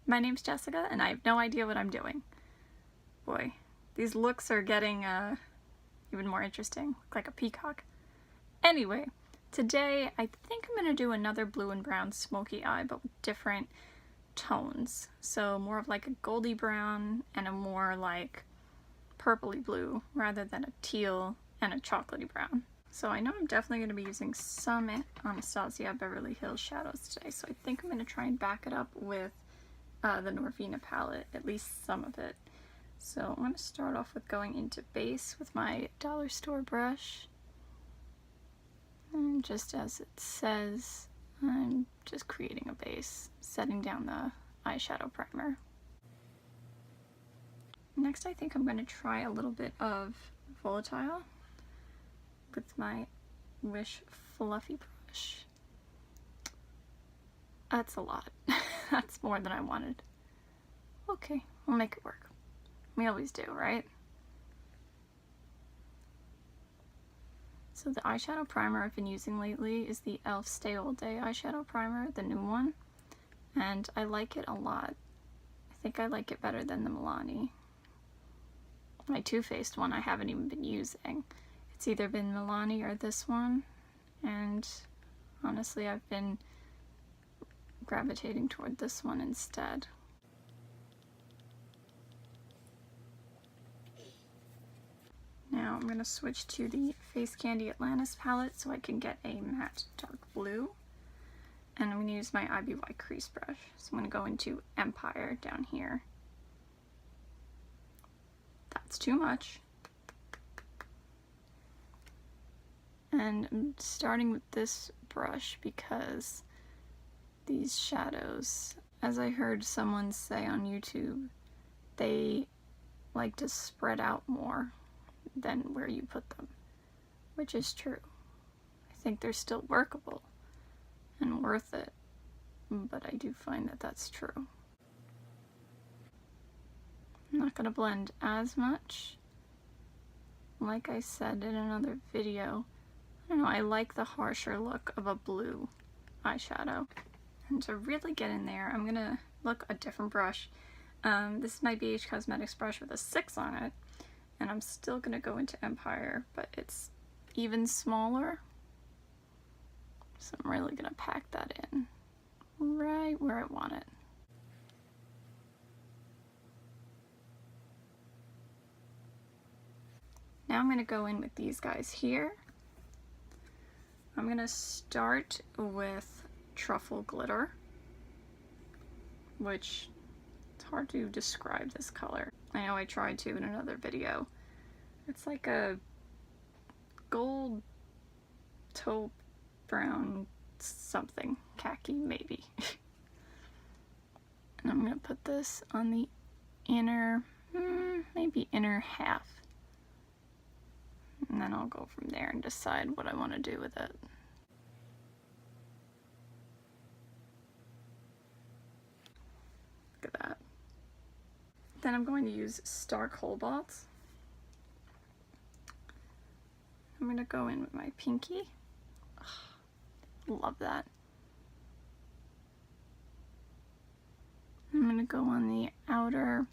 My name's Jessica, and I have no idea what I'm doing. Boy, these looks are getting even more interesting. Look like a peacock. Anyway, today I think I'm going to do another blue and brown smoky eye, but with different tones. So more of like a goldy brown and a more like purpley blue rather than a teal and a chocolatey brown. So I know I'm definitely going to be using some Anastasia Beverly Hills shadows today, so I think I'm going to try and back it up with the Norvina palette, at least some of it. So I'm going to start off with going into base with my dollar store brush. And just as it says, I'm just creating a base, setting down the eyeshadow primer. Next, I think I'm going to try a little bit of volatile with my Wish fluffy brush. That's a lot. That's more than I wanted. Okay, we'll make it work. We always do, right? So the eyeshadow primer I've been using lately is the e.l.f. Stay All Day eyeshadow primer, the new one. And I like it a lot. I think I like it better than the Milani. My Too Faced one I haven't even been using. It's either been Milani or this one. And honestly, I've been gravitating toward this one instead. Now I'm going to switch to the Face Candy Atlantis palette so I can get a matte dark blue. And I'm going to use my IBY crease brush. So I'm going to go into Empire down here. That's too much. And I'm starting with this brush because these shadows, as I heard someone say on YouTube, they like to spread out more than where you put them, which is true. I think they're still workable and worth it, but I do find that that's true. I'm not going to blend as much. Like I said in another video, I don't know, I like the harsher look of a blue eyeshadow. And to really get in there, I'm going to look a different brush. This is my BH Cosmetics brush with a 6 on it. And I'm still going to go into Empire, but it's even smaller. So I'm really going to pack that in right where I want it. Now I'm going to go in with these guys here. I'm going to start with Truffle glitter, which it's hard to describe this color. I know I tried to in another video. It's like a gold taupe brown something, khaki maybe. And I'm going to put this on the inner, maybe inner half. And then I'll go from there and decide what I want to do with it. Look at that. Then I'm going to use Star Cobalt. I'm going to go in with my pinky. Ugh, love that. I'm going to go on the outer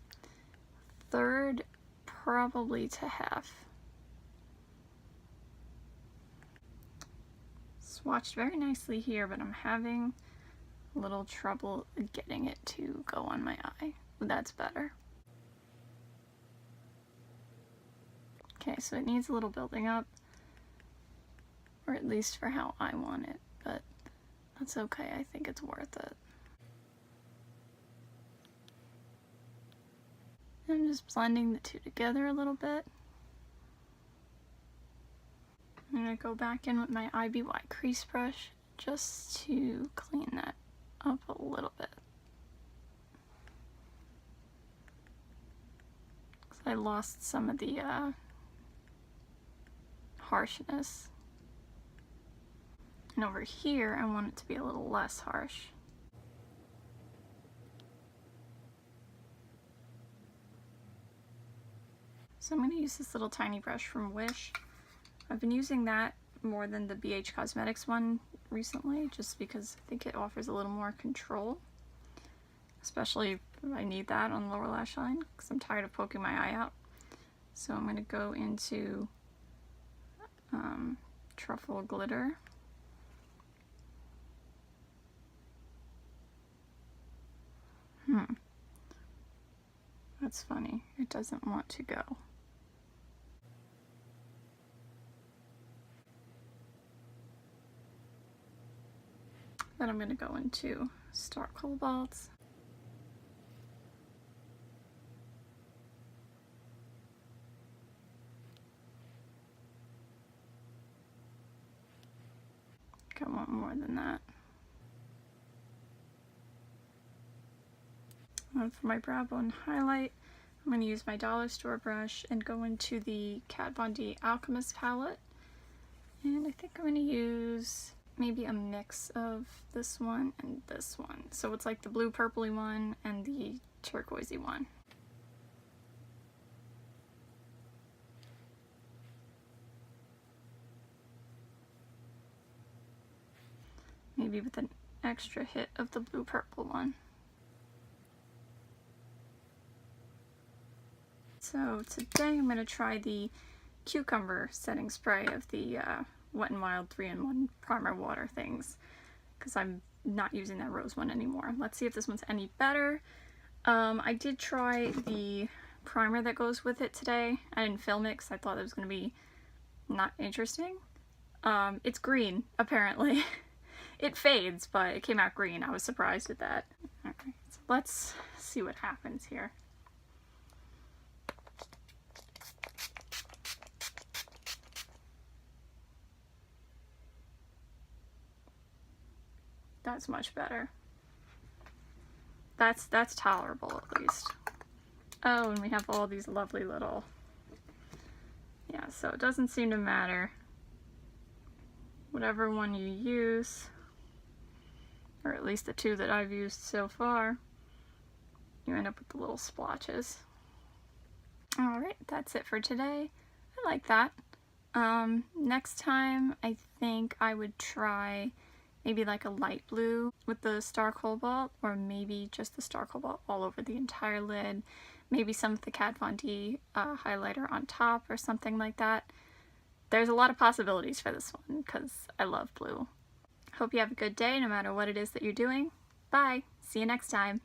third, probably to half. Swatched very nicely here, but I'm having a little trouble getting it to go on my eye. That's better. Okay, so it needs a little building up, or at least for how I want it, but that's okay. I think it's worth it. I'm just blending the two together a little bit. I'm going to go back in with my IBY crease brush just to clean that up a little bit. Because I lost some of the harshness. And over here, I want it to be a little less harsh. So I'm going to use this little tiny brush from Wish. I've been using that more than the BH Cosmetics one recently, just because I think it offers a little more control. especially if I need that on the lower lash line because I'm tired of poking my eye out. So I'm going to go into Truffle glitter. That's funny. It doesn't want to go. Then I'm going to go into Star Cobalt. I want more than that. And for my brow bone highlight, I'm going to use my dollar store brush and go into the Kat Von D Alchemist palette. And I think I'm going to use maybe a mix of this one and this one. So it's like the blue purpley one and the turquoisey one. Maybe with an extra hit of the blue purple one. So today I'm going to try the cucumber setting spray of the Wet n Wild 3-in-1 primer water things, because I'm not using that rose one anymore. Let's see if this one's any better. I did try the primer that goes with it today. I didn't film it because I thought it was going to be not interesting. It's green, apparently. It fades, but it came out green. I was surprised at that. Alright, so let's see what happens here. That's much better. That's tolerable at least. Oh, and we have all these lovely little... Yeah, so it doesn't seem to matter. Whatever one you use, or at least the two that I've used so far, you end up with the little splotches. Alright, that's it for today. I like that. Next time I think I would try maybe like a light blue with the Star Cobalt, or maybe just the Star Cobalt all over the entire lid. Maybe some of the Kat Von D highlighter on top or something like that. There's a lot of possibilities for this one because I love blue. Hope you have a good day no matter what it is that you're doing. Bye! See you next time!